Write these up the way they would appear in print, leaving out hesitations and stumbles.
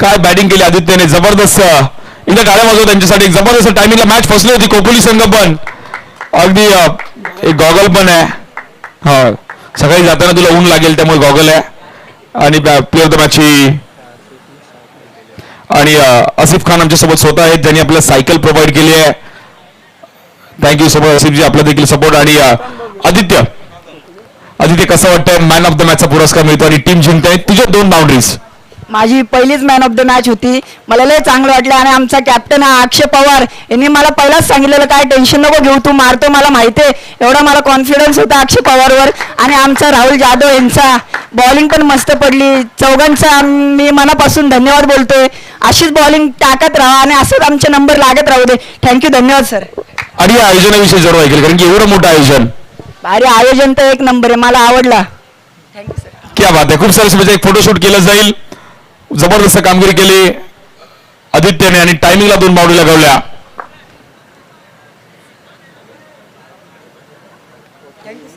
काय बॅटिंग केली आदित्यने, जबरदस्त. इथं गाड्या वाजव त्यांच्यासाठी. एक जबरदस्त टायमिंगला मॅच फसली होती खोपोली संघ पण. अगदी एक गॉगल पण आहे. हा, सकाळी जाताना तुला ऊन लागेल त्यामुळे गॉगल आहे. आणि प्लेअर द मॅच आणि आसिफ खान आमच्यासोबत स्वतः आहेत, त्यांनी आपल्याला सायकल प्रोव्हाइड केली आहे. थँक्यू सो मच आसिफजी, आपला देखील सपोर्ट. आणि आदित्य कसं वाटतंय मॅन ऑफ द मॅचचा पुरस्कार मिळतो आणि टीम जिंकते. तुझ्या 2 बाउंड्रीज. माझी पहिलीच मॅन ऑफ द मॅच होती, मला लय चांगलं वाटलं. आणि आमचा कॅप्टन हा अक्षय पवार यांनी मला पहिलाच सांगितलेलं काय टेन्शन नको घेऊ, तू मारतो मला माहिती आहे. एवढा मला कॉन्फिडन्स होता अक्षय पवारवर. आणि आमचा राहुल जाधव यांचा बॉलिंग पण मस्त पडली. चौघांचा मी मनापासून धन्यवाद बोलतोय. अशीच बॉलिंग टाकत राहा आणि असंच आमचे नंबर लागत राहू दे. थँक्यू, धन्यवाद सर. आणि या आयोजनाविषयी जरूर ऐकेल, कारण की एवढं मोठं आयोजन. भारी आयोजन तर एक नंबर आहे, मला आवडला. Thank you sir. क्या बात आहे. खूप साऱ्या शुभेच्छा. एक फोटोशूट केलं जाईल. जबरदस्त कामगिरी केली आदित्यने आणि टायमिंगला 2 बाउंड्री लगावल्या.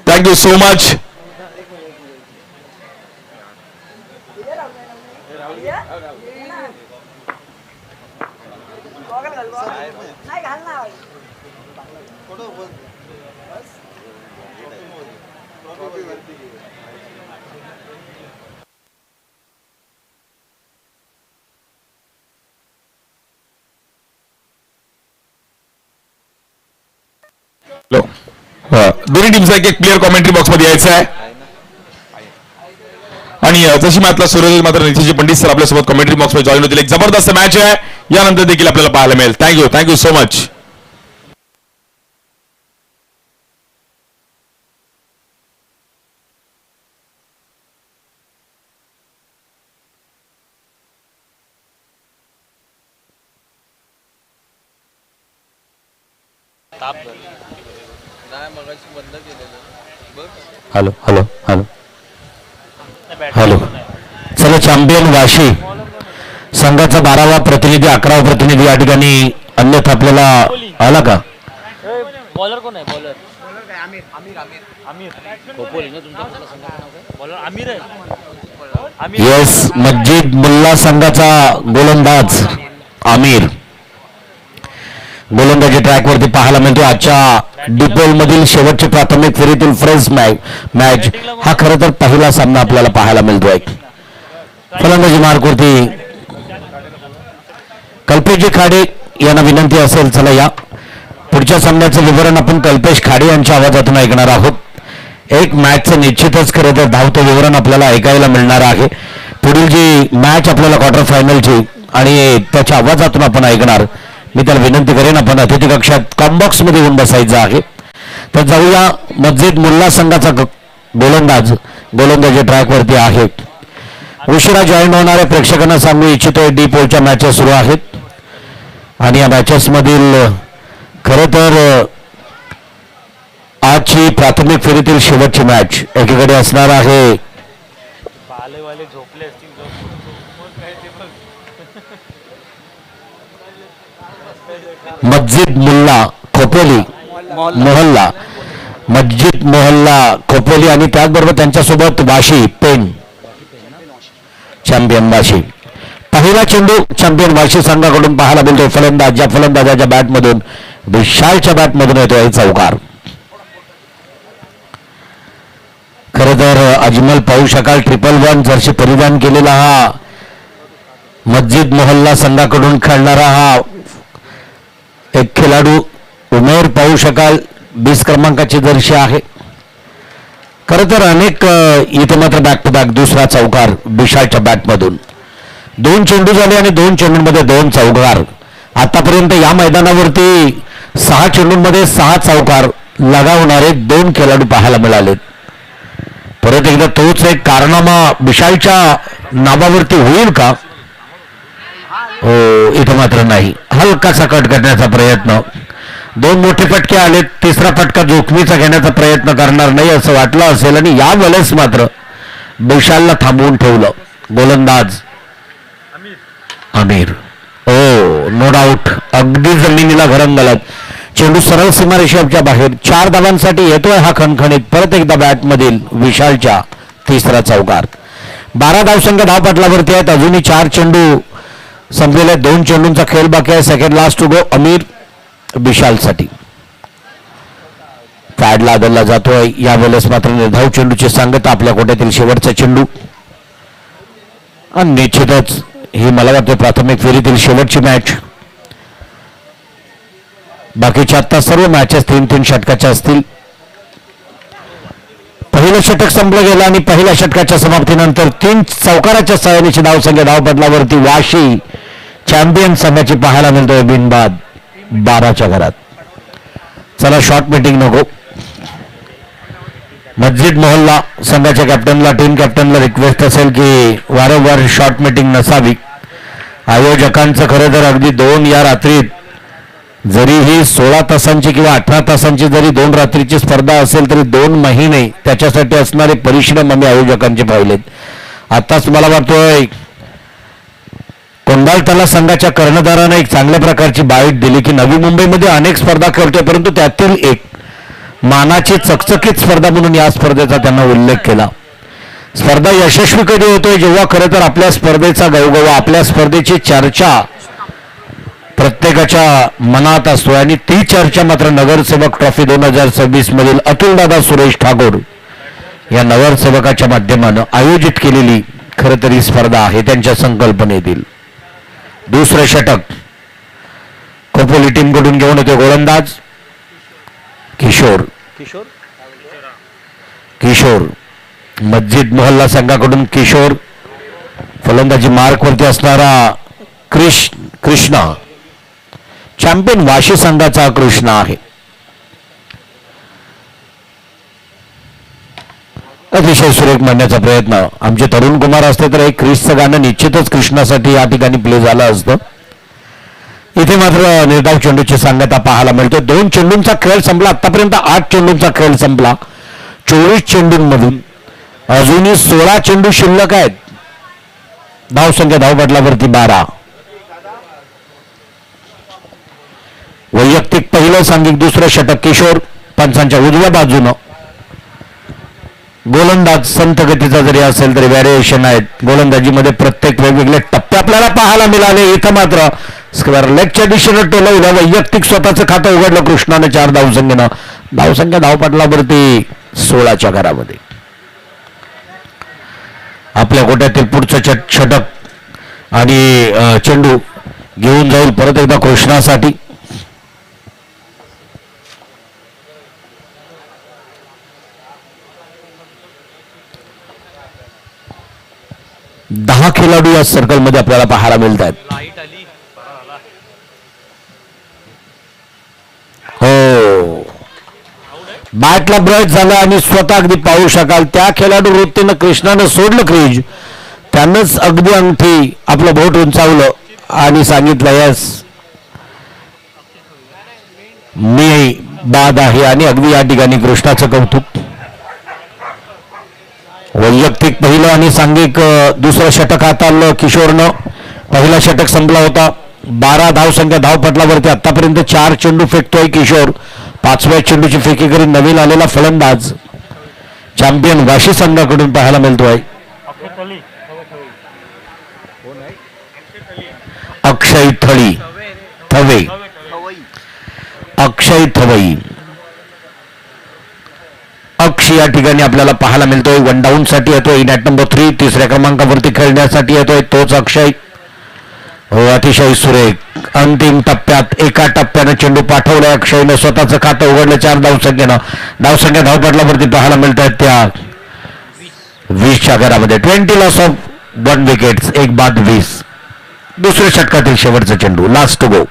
Thank you so much. दोन्ही टीमचा एक प्लेअर कॉमेंट्री बॉक्स मध्ये यायचा आहे. आणि जशी मॅचला सुरू मात्र नितीश पंडित सर आपल्यासोबत कॉमेंट्री बॉक्स मध्ये जॉईन होतील. एक जबरदस्त मॅच आहे, यानंतर देखील आपल्याला पाहायला मिळेल. Thank you so much. Hello hello hello hello. चला, चॅम्पियन वाशी संघाचा 12वा प्रतिनिधी 11वा प्रतिनिधी या ठिकाणी. अन्यथा आपल्याला आला का? बॉलर कोण आहे? बॉलर आमिर. येस, मस्जिद मुल्ला संघाचा गोलंदाज आमिर गोलंदाजी ट्रॅकवरती पाहायला मिळतो. आजच्या डिपोल मधील शेवटची प्राथमिक फेरीतील फ्रेंच मॅच हा खरं तर पहिला सामना आपल्याला पाहायला मिळतोय. फलंदाजी मार्कवरती कल्पेशजी खाडे यांना विनंती असेल. चला, या पुढच्या सामन्याचं विवरण आपण कल्पेश खाडे यांच्या आवाजातून ऐकणार आहोत. एक मॅचचं निश्चितच खरं तर धावतं विवरण आपल्याला ऐकायला मिळणार आहे. पुढील जी मॅच आपल्याला क्वार्टर फायनलची आणि त्याच्या आवाजातून आपण ऐकणार. मी त्याला विनंती करेन आपण अतिथी कक्षात कॉम्बॉक्स मध्ये येऊन बसायचं आहे. तर जाऊया. मस्जिद मुल्ला संघाचा गोलंदाज गोलंदाजी ट्रॅकवरती आहे. उशिरा जॉईन होणाऱ्या प्रेक्षकांना सांगू इच्छितोय डी पोलच्या मॅचेस सुरू आहेत आणि या मॅचेस मधील खरं तर आजची प्राथमिक फेरीतील शेवटची मॅच एकीकडे असणार आहे मस्जिद मुल्ला खोपोली मोहल्ला मस्जिद मोहल्ला खोपोली आणि त्याचबरोबर त्यांच्यासोबत वाशी पेन चॅम्पियन वाशी. पहिला चेंडू चॅम्पियन वाशी संघाकडून पाहायला मिळतो. फलंदाज ज्या फलंदाजाच्या बॅटमधून विशालच्या बॅटमधून येतोय चौकार. खरं तर अजमल पाहू शकाल 111 जर्सी परिधान केलेला हा मस्जिद मोहल्ला संघाकडून खेळणारा हा एक खेळाडू उमेर पाहू शकाल 20 क्रमांकाची जर्सी आहे. खरं तर अनेक इथे मात्र बॅक टू बॅक दुसरा चौकार विशालच्या बॅटमधून. 2 चेंडू झाले आणि 2 चेंडूंमध्ये 2 चौकार. आतापर्यंत या मैदानावरती 6 चेंडूंमध्ये 6 चौकार लगावणारे 2 खेळाडू पाहायला मिळाले. परत एकदा तोच एक कारनामा विशालच्या नावावरती होईल का? हो, इथं मात्र नाही. हलकासा कट करण्याचा प्रयत्न. 2 मोठे फटके आले. तिसरा फटका जोखमीचा घेण्याचा प्रयत्न करणार नाही असं वाटलं असेल आणि यावेळेस मात्र विशालला थांबवून ठेवलं गोलंदाज आमिर. ओ, नो डाऊट अगदी जमिनीला घरंगलत चेंडू सरळ सीमारेषेच्या बाहेर. 4 धावांसाठी येतोय हा खणखणीत. परत एकदा बॅटमधील विशालच्या तिसरा चौकार. 12 धावसंख्या धावपटलावरती आहेत. अजूनही 4 चेंडू संपलेल्या 2 चेंडूंचा खेळ बाकी आहे. सेकंड लास्ट टू गो अमीर विशालसाठी. पॅडला आदलला जातोय. यावेळेस मात्र निर्धाव चेंडूची सांगता. आपल्या कोट्यातील शेवटचा चेंडू आणि निश्चितच ही मला वाटते प्राथमिक फेरीतील शेवटची मॅच. बाकीच्या आता सर्व मॅचेस 3-3 षटकाच्या असतील. पहिलं षटक संपलं गेलं आणि पहिल्या षटकाच्या समाप्तीनंतर 3 चौकाराच्या सहाय्याने धावसंख्या धावपटलावरती वाशी चॅम्पियन संघाची पाहायला मिळतोय बिनबाद 12च्या घरात. चला शॉर्ट मीटिंग नको. मस्जिद मोहल्ला संघाच्या कॅप्टनला टीम कॅप्टनला रिक्वेस्ट असेल की वारंवार शॉर्ट मीटिंग नसावी. आयोजकांचं खरं तर अगदी 2 या रात्रीत जरी ही 16 तासांची किंवा 18 तासांची जरी 2 रात्रीची स्पर्धा असेल तरी 2 महिने त्याच्यासाठी असणारे परिश्रम आम्ही आयोजकांचे पाहिलेत. आताच मला वाटतोय कोंडाळतला संघाच्या कर्णधाराने एक चांगल्या प्रकारची बाईट दिली की नवी मुंबईमध्ये अनेक स्पर्धा खेळतोय परंतु त्यातील एक मानाची चकचकीत स्पर्धा म्हणून या स्पर्धेचा त्यांना उल्लेख केला. स्पर्धा यशस्वी कधी होतोय जेव्हा खरं तर आपल्या स्पर्धेचा गवगवा आपल्या स्पर्धेची चर्चा प्रत्येकाच्या मनात असतो आणि ती चर्चा मात्र नगरसेवक ट्रॉफी 2026 मधील अतुलदादा सुरेश ठाकूर या नगरसेवकाच्या माध्यमानं आयोजित केलेली खरं तर ही स्पर्धा आहे त्यांच्या संकल्पनेतील. दुसरं षटक खोपोली टीम कडून घेऊन येतो गोलंदाज किशोर. मस्जिद मोहल्ला संघाकडून किशोर. फलंदाजी मार्कवरती असणारा कृष्णा चॅम्पियन वाशी संघाचा कृष्णा आहे. अतिशय सुरेख म्हणण्याचा प्रयत्न. आमचे तरुण कुमार असते तर एक क्रिसचं गाणं निश्चितच कृष्णासाठी या ठिकाणी प्ले झालं असतं. इथे मात्र निर्धाव चेंडूची सांगता पाहायला मिळतो. 2 चेंडूंचा खेळ संपला. आतापर्यंत 8 चेंडूंचा खेळ संपला. 24 चेंडूंमधून अजूनही 16 चेंडू शिल्लक आहेत. धावसंख्या धावपटलावरती 12. वैयक्तिक पहिलं सांघिक दुसरं षटक किशोर पंचांच्या उजव्या बाजूनं. गोलंदाज संत गतीचा जरी असेल तरी व्हॅरिएशन आहेत. गोलंदाजीमध्ये प्रत्येक वेगवेगळे टप्पे आपल्याला पाहायला मिळाले. इथं मात्र स्क्वेअर लेगच्या दिशेनं टोलवलं. वैयक्तिक स्वतःचं खातं उघडलं कृष्णानं 4 धावसंख्येनं. धावसंख्या धावपटलावरती 16च्या घरामध्ये. आपल्या गोट्यातील पुढचं षटक आणि चेंडू घेऊन जाईल परत एकदा कृष्णासाठी. दहा खेळाडू या सर्कलमध्ये आपल्याला पाहायला मिळत आहेत. हो बॅटला ब्रश झाला आणि स्वतः अगदी पाहू शकाल त्या खेळाडू वृत्तीनं कृष्णानं सोडलं क्रीज. त्यानंच अगदी अंगठी आपलं बोट उंचावलं आणि सांगितलं यस मी बाद आहे. आणि अगदी या ठिकाणी कृष्णाचं कौतुक. वैयक्तिक पहिलं आणि सांघिक दुसरं षटक हाताळलं किशोरनं. पहिला षटक संपला होता. 12 धावसंख्या धावपटलावरती आतापर्यंत 4 चेंडू फेकतोय किशोर. 5व्या चेंडूची फेकी करीत नवीन आलेला फलंदाज चॅम्पियन वाशी संघाकडून पाहायला मिळतोय अक्षय थवई. अक्ष या ठिकाणी आपल्याला पाहायला मिळतोय. 1 डाऊन साठी येतोय. नॅट नंबर 3 तिसऱ्या क्रमांकावरती खेळण्यासाठी येतोय तोच अक्षय. हो अतिशय सुरेख. अंतिम टप्प्यात एका टप्प्यानं चेंडू पाठवलाय अक्षयनं. स्वतःचं खातं उघडलं 4 धावसंख्येनं. धावसंख्या धावपटलावरती पाहायला मिळत आहेत त्या 20च्या घरामध्ये. 20 लॉस ऑफ 1 विकेट्स 1 बाद 20. दुसऱ्या षटकातील शेवटचा चेंडू लास्ट टू गो.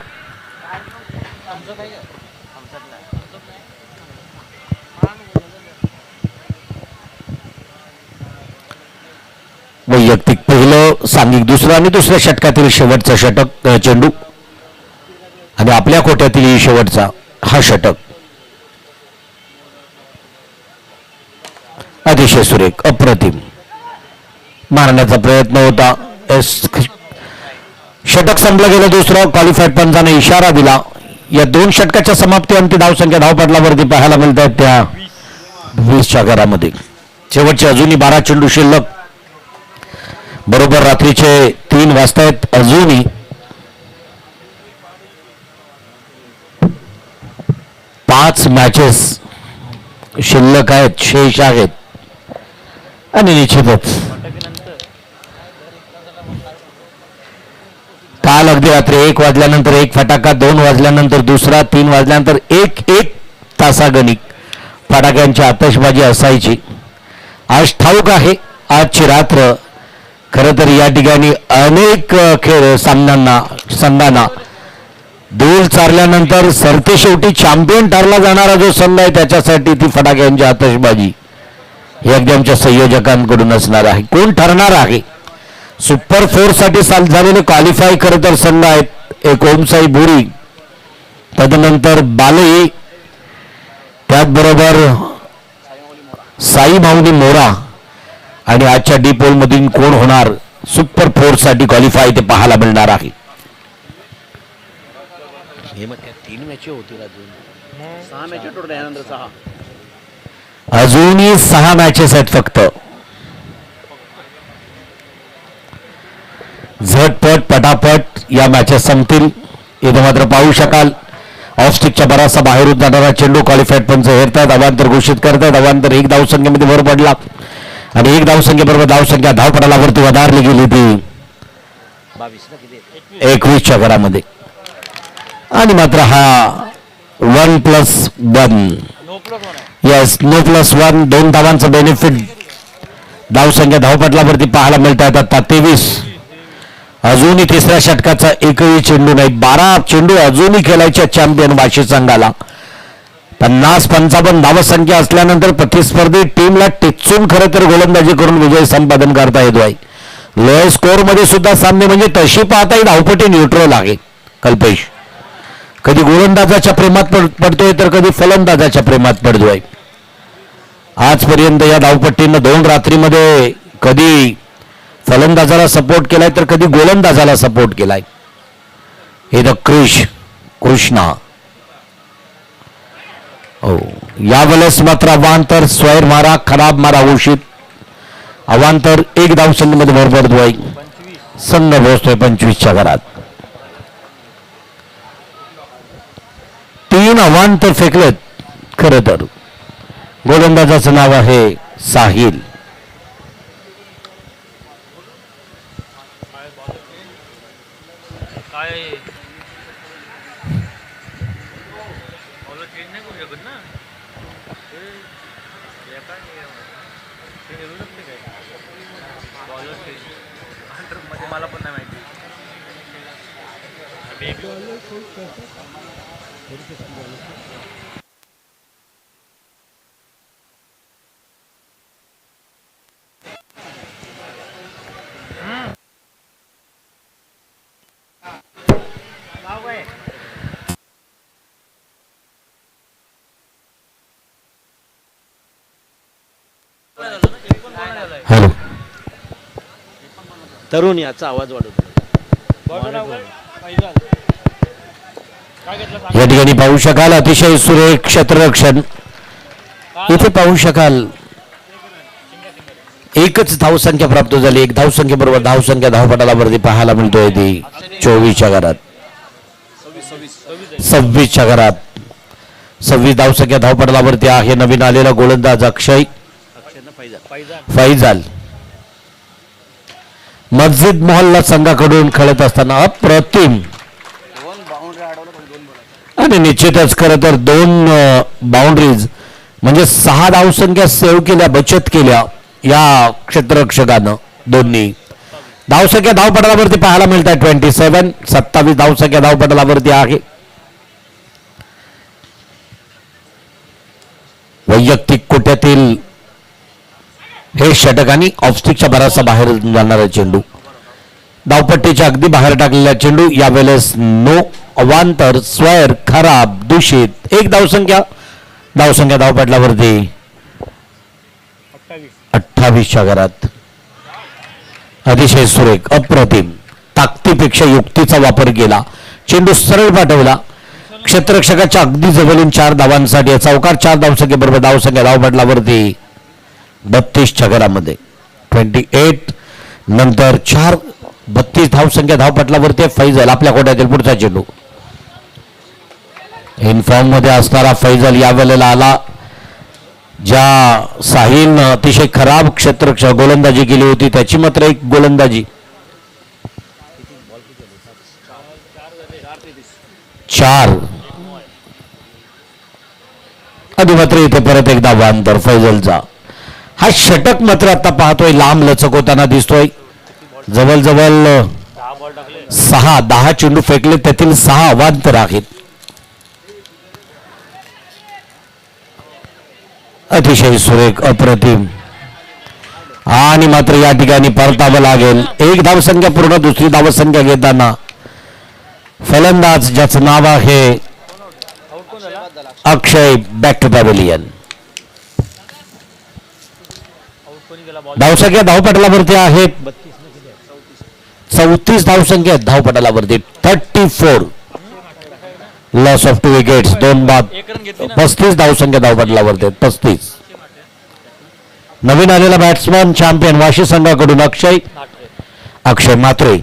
वैयक्तिक पहिलं सांघिक दुसरं आणि दुसऱ्या षटकातील शेवटचा षटक चेंडू आणि आपल्या कोट्यातील शेवटचा हा षटक. अतिशय सुरेख अप्रतिम मारण्याचा प्रयत्न होता. षटक संपलं गेलं दुसरं. क्वालिफाईड पंचाने इशारा दिला. या 2 षटकाच्या समाप्ती अंती धावसंख्या धावपटलावरती पाहायला मिळत आहेत त्या 20च्या घरामध्ये. शेवटचे अजूनही 12 चेंडू शिल्लक. बरोबर रात्रीचे 3 वाजतायत. अजूनही मॅचेस शिल्लक आहेत, शेष आहेत आणि निश्चितच काल अगदी रात्री 1 वाजल्यानंतर एक फटाका, 2 वाजल्यानंतर दुसरा, 3 वाजल्यानंतर एक तासागणिक फटाक्यांची आतषबाजी असायची. आज ठाऊक आहे आजची रात्र खरं तर या ठिकाणी अनेक खेळ संघांना दूर चारल्यानंतर सरते शेवटी चॅम्पियन ठरला जाणारा जो संघ आहे त्याच्यासाठी ती फटाक्यांची आतषबाजी हे अगदी आमच्या संयोजकांकडून असणार आहे. कोण ठरणार आहे? सुपर 4 साठी झालेले क्वालिफाय खरं तर संघ आहेत. एक ओमसाई भुरी, तदनंतर बालई, त्याचबरोबर साई माऊली मोरा आणि आजच्या डी पोल मधून कोण होणार सुपर 4 साठी क्वालिफाय ते पाहायला मिळणार आहे. अजूनही 6 मॅचेस आहेत फक्त. झटपट पटापट या मॅचेस संपतील. इथे मात्र पाहू शकाल ऑफस्टिकच्या बराचसा बाहेरून जाणारा चेंडू क्वालिफाईड पंच हेरतात, अवांतर घोषित करतात. अवांतर 1 धावसंख्येमध्ये भर पडला आणि 1 धावसंख्येबरोबर धावसंख्या धावपटालावरती वधारली गेली ती 21च्या घरामध्ये. आणि मात्र हा 1+1 येस नो +1 2 धावांचं बेनिफिट धावसंख्या धावपटलावरती पाहायला मिळत आहेत. आता 23. अजूनही तिसऱ्या षटकाचा एकही चेंडू नाही. 12 चेंडू अजूनही खेळायच्या चॅम्पियन वाशी संघाला. 50-55 धावसंख्या असल्यानंतर प्रतिस्पर्धी टीमला टिचून खरं तर गोलंदाजी करून विजय संपादन करता येतो आहे. लोअर स्कोअर मध्ये सुद्धा सामने म्हणजे तशी पाहता ही धावपट्टी न्यूट्रल आहे. कल्पेश कधी गोलंदाजाच्या प्रेमात पडतोय तर कधी फलंदाजाच्या प्रेमात पडतोय. आजपर्यंत या धावपट्टीनं 2 रात्रीमध्ये कधी फलंदाजाला सपोर्ट केलाय तर कधी गोलंदाजाला सपोर्ट केलाय. हे द कृष्णा. हो यावेळेस मात्र अवांतर स्वैर मारा, खराब मारा घोषित. अवांतर 1 धावसंख्येमध्ये भर पडतोय. संघ पोहोचतोय 25च्या घरात. 3 अवांतर फेकलेत. खरं तर गोलंदाजाचं नाव आहे साहिल. मला पण नाही माहिती. हॅलो तरुण याचा आवाज वाढवतो. या ठिकाणी पाहू शकाल अतिशय सुरेख क्षेत्ररक्षण. इथे पाहू शकाल एकच धावसंख्या प्राप्त झाली. 1 धावसंख्येबरोबर धावसंख्या धावपटालावरती पाहायला मिळतोय ती 24च्या घरात. 26च्या घरात 26 धावसंख्या धावपटालावरती आहे. नवीन आलेला गोलंदाज अक्षय फैजाल मस्जिद मोहल्ला संघाकडून खेळत असताना अप्रतिम आणि निश्चितच खरं तर 2 बाउंड्रीज म्हणजे 6 धावसंख्या सेव्ह केल्या, बचत केल्या या क्षेत्ररक्षकानं. दोन्ही धावसंख्या धावपटालावरती पाहायला मिळत आहे 27. 27 धावसंख्या धावपटालावरती आहे. वैयक्तिक कोट्यातील हे षटक आणि ऑफस्टिकच्या बराचसा बाहेर जाणारा चेंडू. धावपट्टीच्या अगदी बाहेर टाकलेला चेंडू. यावेळेस नो अवांतर स्वैर खराब दूषित. 1 धावसंख्या धावपटलावरती 28च्या घरात. अतिशय सुरेख अप्रतिम ताकदीपेक्षा युक्तीचा वापर केला. चेंडू सरळ पाठवला. क्षेत्ररक्षकाच्या अगदी जवळून 4 धावांसाठी चौकार. 4 धावसंख्येबरोबर धावसंख्या धावपटलावरती 32च्या घरामध्ये 28. नंतर 32 धावसंख्या धावपटलावरती फैजल. आपल्या कोट्यातील पुढचा चेंडू इनफॉर्म मध्ये असणारा फैजल यावेळेला आला. ज्या साहिलनं अतिशय खराब क्षेत्ररक्षक गोलंदाजी केली होती त्याची मात्र एक गोलंदाजी 4. आणि मात्र इथे परत एकदा वांतर फैजलचा. हा षटक मात्र आता पाहतोय लांब लचक होताना दिसतोय. जवळजवळ 10 चेंडू फेकले त्यातील 6 अवांतर आहेत. अतिशय सुरेख अप्रतिम. आणि मात्र या ठिकाणी परतावं लागेल. एक धावसंख्या पूर्ण दुसरी धावसंख्या घेताना फलंदाज ज्याचं नाव आहे अक्षय बॅक टू पॅव्हिलियन. धावसंख्या धावपटलावरती आहेत 34 धावसंख्या धावपटलावरती 34. लॉस ऑफ 2 विकेट्स 2 बाद 35 धावसंख्या धावपटलावरती 35. नवीन आलेला बॅट्समन चॅम्पियन वाशी संघाकडून अक्षय मात्रे.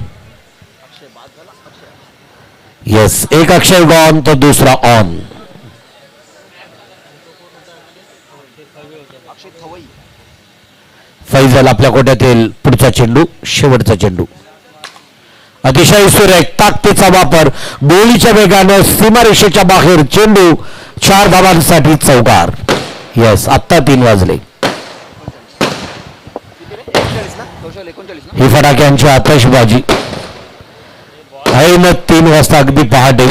येस, एक अक्षय गॉन तर दुसरा ऑन. फैजल आपल्या कोट्यातील पुढचा चेंडू शेवटचा चेंडू. अतिशय सुरेख ताकदीचा वापर. गोळीच्या वेगानं सीमारेषेच्या बाहेर चेंडू 4 धावांसाठी चौकार. येस, आत्ता 3 वाजले. ही फटाक्यांची आतषबाजी आहे ना 3 वाजता अगदी पहाटे.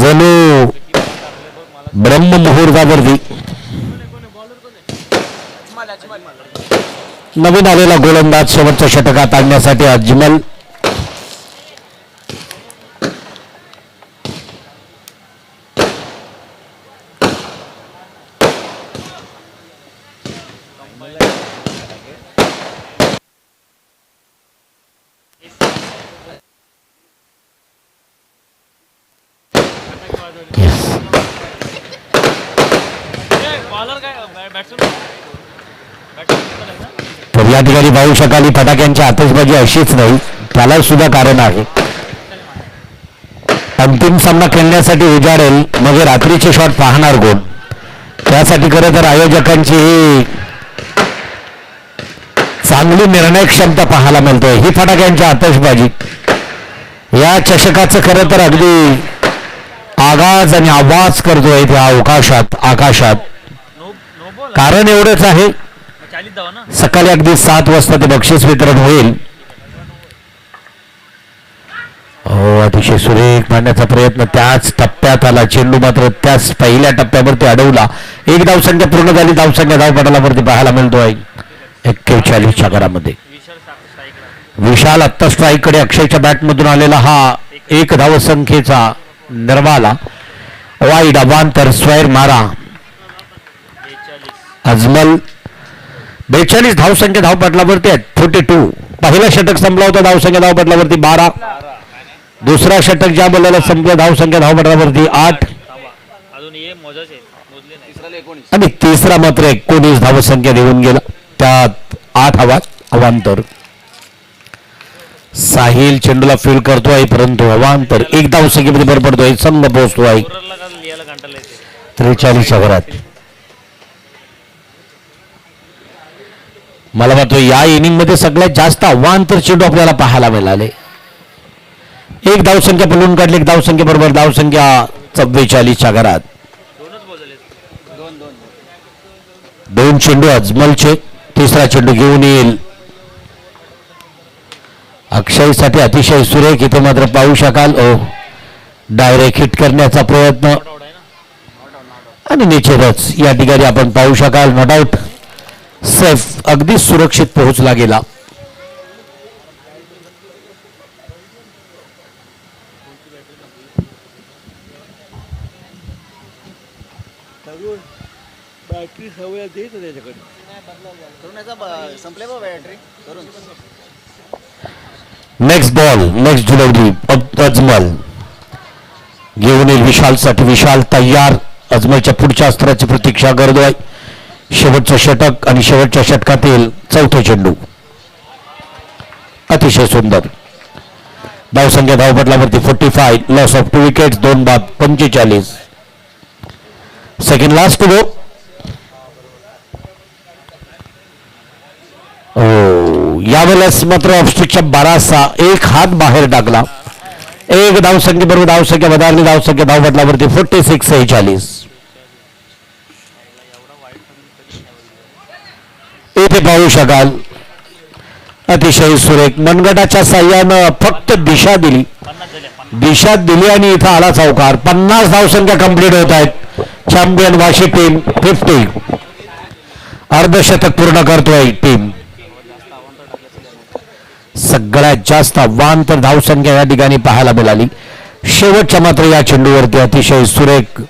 जणू ब्रह्ममुहूर्तावरती नवीन आलेला गोलंदाज शेवटच्या षटकात आणण्यासाठी अजमल. तर या ठिकाणी पाहू शकाल ही फटाक्यांची आतषबाजी अशीच नाही, त्याला सुद्धा कारण आहे. अंतिम सामना खेळण्यासाठी उजाडेल मग रात्रीचे शॉट पाहणार कोण. त्यासाठी खरं तर आयोजकांची ही चांगली निर्णय क्षमता पाहायला मिळते. ही फटाक्यांची आतषबाजी या चषकाचं खरं तर अगदी आवाज आणि आवाज करतोय त्या आकाशात. कारण एवढंच आहे, सकाळी अगदी 7 वाजता ते बक्षीस वितरण होईल. हो, अतिशय सुरेख मांडण्याचा प्रयत्न त्याच टप्प्यात आला. चेंडू मात्र त्याच पहिल्या टप्प्यावरती अडवला. 1 धावसंख्या पूर्ण झाली. धावसंख्या धावपटलावरती पाहायला मिळतोय 41च्या घरामध्ये. विशाल आत्ता स्ट्राईककडे अक्षयच्या बॅटमधून आलेला हा 1 धावसंख्येचा निर्वाला. वाईड अवांतर स्वैर मारा. अजमल 42 धावसंख्या धावपटलावरती 42. पहिला षटक संपला होता धावसंख्या धावपटलावरती 12. दुसरा षटक ज्या बोलायला संपलं धावसंख्या धावपटलावरती 8. आणि तिसरा मात्र 19 धावसंख्या देऊन गेला. त्यात 8 अवांतर. साहिल चेंडूला फील्ड करतोय परंतु अवांतर 1 धावसंख्येमध्ये भर पडतोय. संघ पोहोचतोय 43च्या घरात. मला वाटतं या इनिंग मध्ये सगळ्यात जास्त अवांतर चेंडू आपल्याला पाहायला मिळाले. 1 धावसंख्या पळून काढली. 1 धावसंख्या बरोबर धावसंख्या 44च्या घरात. 2 चेंडू अजमलचे. तिसरा चेंडू घेऊन येईल अक्षयसाठी. अतिशय सुरेख. इथे मात्र पाहू शकाल डायरेक्ट हिट करण्याचा प्रयत्न आणि निश्चितच या ठिकाणी आपण पाहू शकाल नो डाऊट सेफ अगदी सुरक्षित पोहोचला गेला. बॅटरी सवय देत त्याच्याकडे संपले बा battery. Next ball next delivery Ajmal घेऊन येईल विशालसाठी. विशाल तयार. अजमलच्या पुढच्या अस्त्राची प्रतीक्षा करतोय. शेवटचं षटक आणि शेवटच्या षटकातील 4था चेंडू. अतिशय सुंदर. धावसंख्या धावपटलावरती 45, लॉस ऑफ 2 विकेट्स, 2 बाद 45. सेकंड लास्ट गो. यावेळेस मात्र ऑफस्टिकच्या 12 एक हात बाहेर टाकला. एक धावसंख्येबरोबर धावसंख्या वधारली. धावसंख्या धावपटलावरती 46-46. इथे पाहू शकाल अतिशय सुरेख मनगटाच्या साह्यानं फक्त दिशा दिली आणि इथं आला चौकार. 50 धावसंख्या कंप्लीट होत आहेत. चॅम्पियन वाशी टीम 50 अर्धशतक पूर्ण करतोय टीम. सगळ्यात जास्त आव्हान तर धावसंख्या या ठिकाणी पाहायला मिळाली. शेवटच्या मात्र या चेंडूवरती अतिशय सुरेख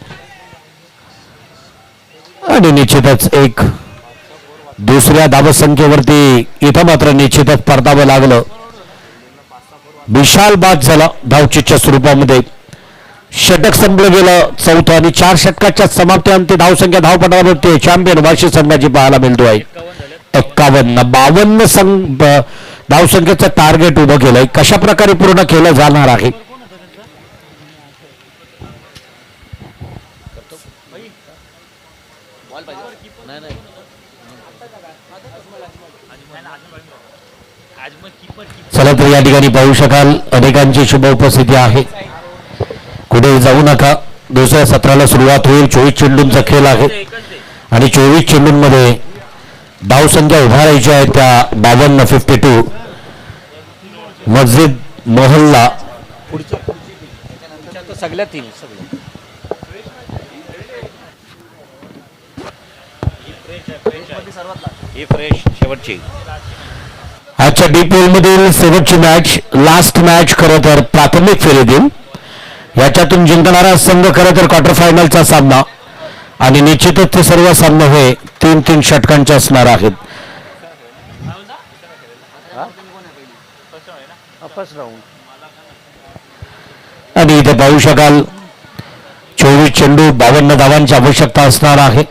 आणि निश्चितच एक दुसऱ्या धावसंख्येवरती इथं मात्र निश्चितच परतावं लागलं. विशाल बाद झाला धावचीच्या स्वरूपामध्ये. षटक संपलं गेलं चौथं आणि 4 षटकाच्या समाप्तीअंती धावसंख्या धावपटावरती चॅम्पियन वाशी संघाची पाहायला मिळतोय 51. धावसंख्येचं टार्गेट उभं केलंय. कशा प्रकारे पूर्ण केलं जाणार आहे चला तर या ठिकाणी पाहू शकाल अनेकांची शुभ उपस्थिती आहे. कुठे जाऊ नका. दुसऱ्या सत्राला सुरुवात होईल. 24 चेंडूंचा खेळ आहे आणि 24 चेंडूंमध्ये धावसंख्या उभारायची आहे त्या 52-52. मस्जिद मोहल्ला सगळ्या 3 शेवटची आजच्या डीपोल मधील शेवटची मॅच लास्ट मॅच खरं तर प्राथमिक फेरीतील. याच्यातून जिंकणारा संघ खरं तर क्वार्टर फायनलचा सामना आणि निश्चितच ते सर्व सामने हे 3-3 षटकांचे असणार आहेत. आणि इथे पाहू शकाल 24 चेंडू 52 धावांची आवश्यकता असणार आहे.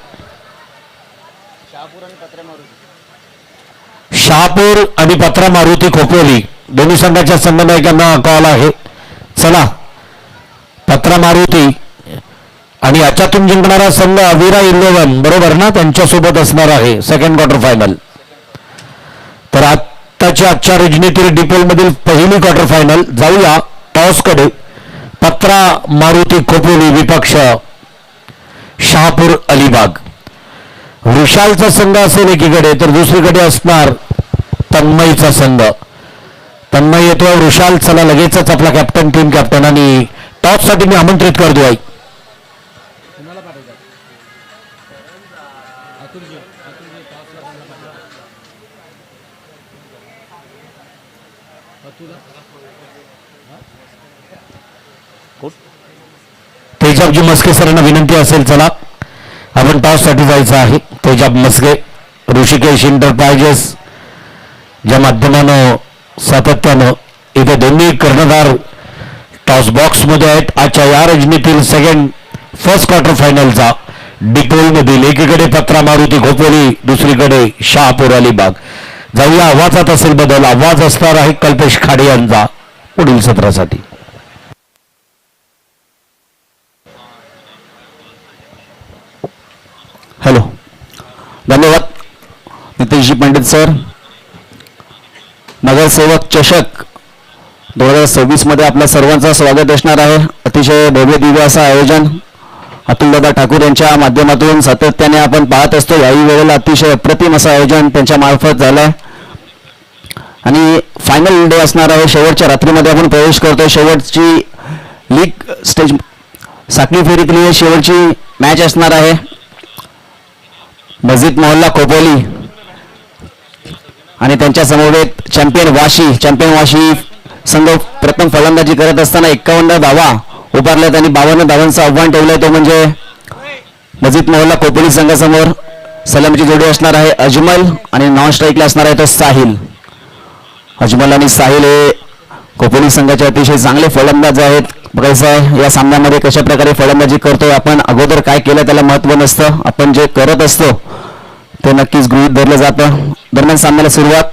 शहापूर आणि पत्रा मारुती खोपोली दोन्ही संघाच्या संघनायकांना कॉल आहे. चला पत्रा मारुती आणि याच्यातून जिंकणारा संघ अविरा 11 बरोबर ना त्यांच्यासोबत असणार आहे सेकंड क्वार्टर फायनल. तर आजच्या रजनीतील डिपोल मधील पहिली क्वार्टर फायनल. जाऊया टॉसकडे. पत्रा मारुती खोपोली विपक्ष शहापूर अलिबाग. विशालचा संघ असेल एकीकडे तर दुसरीकडे असणार तन्मयचा संघ. तन्मय येतो. विशाल चला लगेचच आपला कॅप्टन टीम कॅप्टन आणि टॉस साठी मी आमंत्रित करतोय. तेजाबजी मस्के सरांना विनंती असेल चला आपण टॉस साठी जायचं आहे. तेजाब मस्के ऋषिकेश इंटरप्राइजेस ज्या माध्यमानं सातत्यानं इथे दोन्ही कर्णधार टॉस बॉक्स मध्ये आहेत. आजच्या या रजनीतील फर्स्ट क्वार्टर फायनलचा डिपोल मधील एकीकडे पत्रा मारुती खोपोली दुसरीकडे शहापूर अलिबाग. जाऊया आवाजात असेल बदल. आवाज असणार आहे कल्पेश खाडे यांचा पुढील सत्रासाठी. हॅलो धन्यवाद नितेशजी पंडित सर. नगरसेवक चषक 2026 मध्ये आपल्या सर्वांचं स्वागत असणार आहे. अतिशय भव्य दिव्य असं आयोजन अतुलदादा ठाकूर यांच्या माध्यमातून सातत्याने आपण पाहत असतो. याही वेळेला अतिशय अप्रतिम असं आयोजन त्यांच्या मार्फत झालंय आणि फायनल डे असणार आहे. शेवटच्या रात्रीमध्ये आपण प्रवेश करतोय. शेवटची लीग स्टेज साखळी फेरीतली शेवटची मॅच असणार आहे. मस्जिद मोहल्ला खोपोली आणि त्यांच्या समवेत चॅम्पियन वाशी संघ प्रथम फलंदाजी करत असताना 51 धावा उभारल्यात आणि 52 धावांचं आव्हान ठेवलंय. तो म्हणजे मस्जिद मोहल्ला खोपोली संघासमोर सलामीची जोडी असणार आहे अजमल आणि नॉन स्ट्राईकला असणार आहे तो साहिल. अजमल आणि साहिल हे खोपोली संघाचे अतिशय चांगले फलंदाज आहेत. बघायचं आहे या सामन्यामध्ये कशा प्रकारे फलंदाजी करतोय आपण. अगोदर काय केलं त्याला महत्व नसतं. आपण जे करत असतो ते नक्कीच गृहीत धरलं जातं. दरम्यान सामन्याला सुरुवात.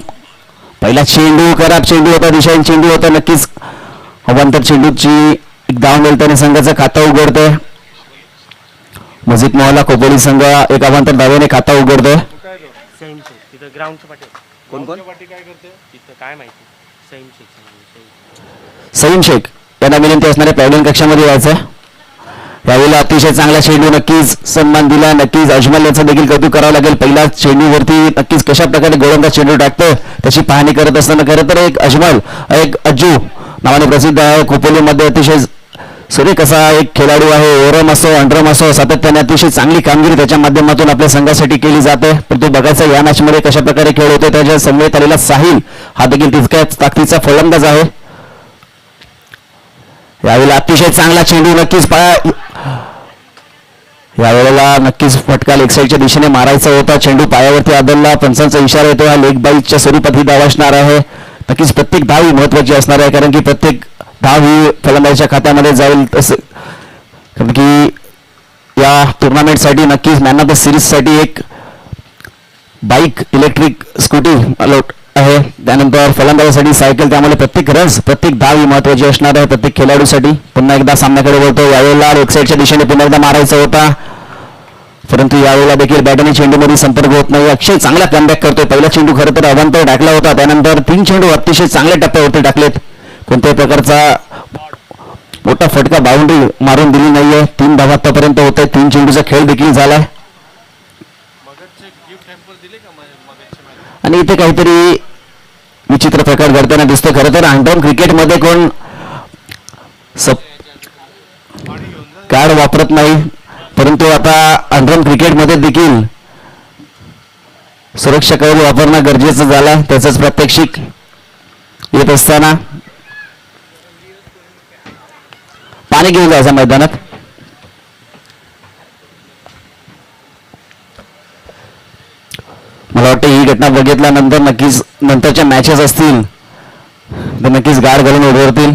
पहिला चेंडू खराब चेंडू होता. दिशाहीन चेंडू होता. नक्कीच अवांतर चेंडूची एक धाव मिळताना संघाचं खातं उघडतोय. मजीद मोहल्ला खोपोली संघ एक अवांतर धावेने खाता उघडतोय. तिथं ग्राउंडच्या पाठी कोण कोण काय करते तिथं काय माहिती सईम शेख यांना विनंती असणाऱ्या पॅव्हलियन कक्षामध्ये यायचं. यावेळेला अतिशय चांगला चेंडू नक्कीच सन्मान दिला. नक्कीच अजमल याचं देखील कौतुक करावं लागेल. पहिला चेंडूवरती नक्कीच कशा प्रकारे गोलंदाज चेंडू टाकतो त्याची पाहणी करत असताना खरं तर एक अजमल एक अज्जू नावाने प्रसिद्ध आहे. खोपोलीमध्ये अतिशय सुरेख असा एक खेळाडू आहे. ओरम असो अंडरम असो सातत्याने अतिशय चांगली कामगिरी त्याच्या माध्यमातून आपल्या संघासाठी केली जाते. पण तो बघायचा या मॅचमध्ये कशा प्रकारे खेळ होतो. त्याच्या समवेत आलेला साहिल हा देखील तितक्याच ताकदीचा फलंदाज आहे. यावेळेला अतिशय चांगला चेंडू नक्कीच यावेळेला नक्कीच फटका लेग साईडच्या दिशेने मारायचा होता. चेंडू पायावरती आदळला. पंचांचा इशारा येतो. हा लेग बाईटच्या स्वरूपात ही धाव असणार आहे. नक्कीच प्रत्येक धाव ही महत्वाची असणार आहे कारण की प्रत्येक धाव ही फलंदाजाच्या खात्यामध्ये जाईल. तसे कारण की या टुर्नामेंटसाठी नक्कीच मॅन ऑफ द सिरीजसाठी एक बाईक इलेक्ट्रिक स्कूटी अलॉट आहे. त्यानंतर फलंदाजासाठी सायकल. त्यामुळे प्रत्येक रन्स प्रत्येक धाव ही महत्वाची असणार आहे प्रत्येक खेळाडूसाठी. पुन्हा एकदा सामन्याकडे बोलतो. यावेळेला लेग साईडच्या दिशेने पुन्हा एकदा मारायचा होता परंतु यावेळेला देखील बॅट आणि चेंडूमध्ये संपर्क होत नाही. अक्षय चांगला कमबॅक करतोय. पहिला चेंडू खरं तर अवांतर टाकला होता. त्यानंतर 3 चेंडू अतिशय चांगल्या टप्प्यावरती टाकलेत. कोणत्याही प्रकारचा मोठा फटका बाउंड्री मारून दिली नाहीये. 3 धावा आतापर्यंत होत आहे. 3 चेंडूचा खेळ देखील झालाय आणि इथे काहीतरी विचित्र प्रकार घडताना दिसतो. खरं तर अंडरम क्रिकेटमध्ये कोण कार्ड वापरत नाही परंतु आता अंडरम क्रिकेटमध्ये देखील सुरक्षा कवच वापरणं गरजेचं झालं. त्याचंच प्रात्यक्षिक येत असताना पाणी घेऊन जायचं मैदानात. मला वाटतं ही घटना बघितल्यानंतर नक्कीच नंतरच्या मॅचेस असतील तर नक्कीच गाड घालून उभारतील.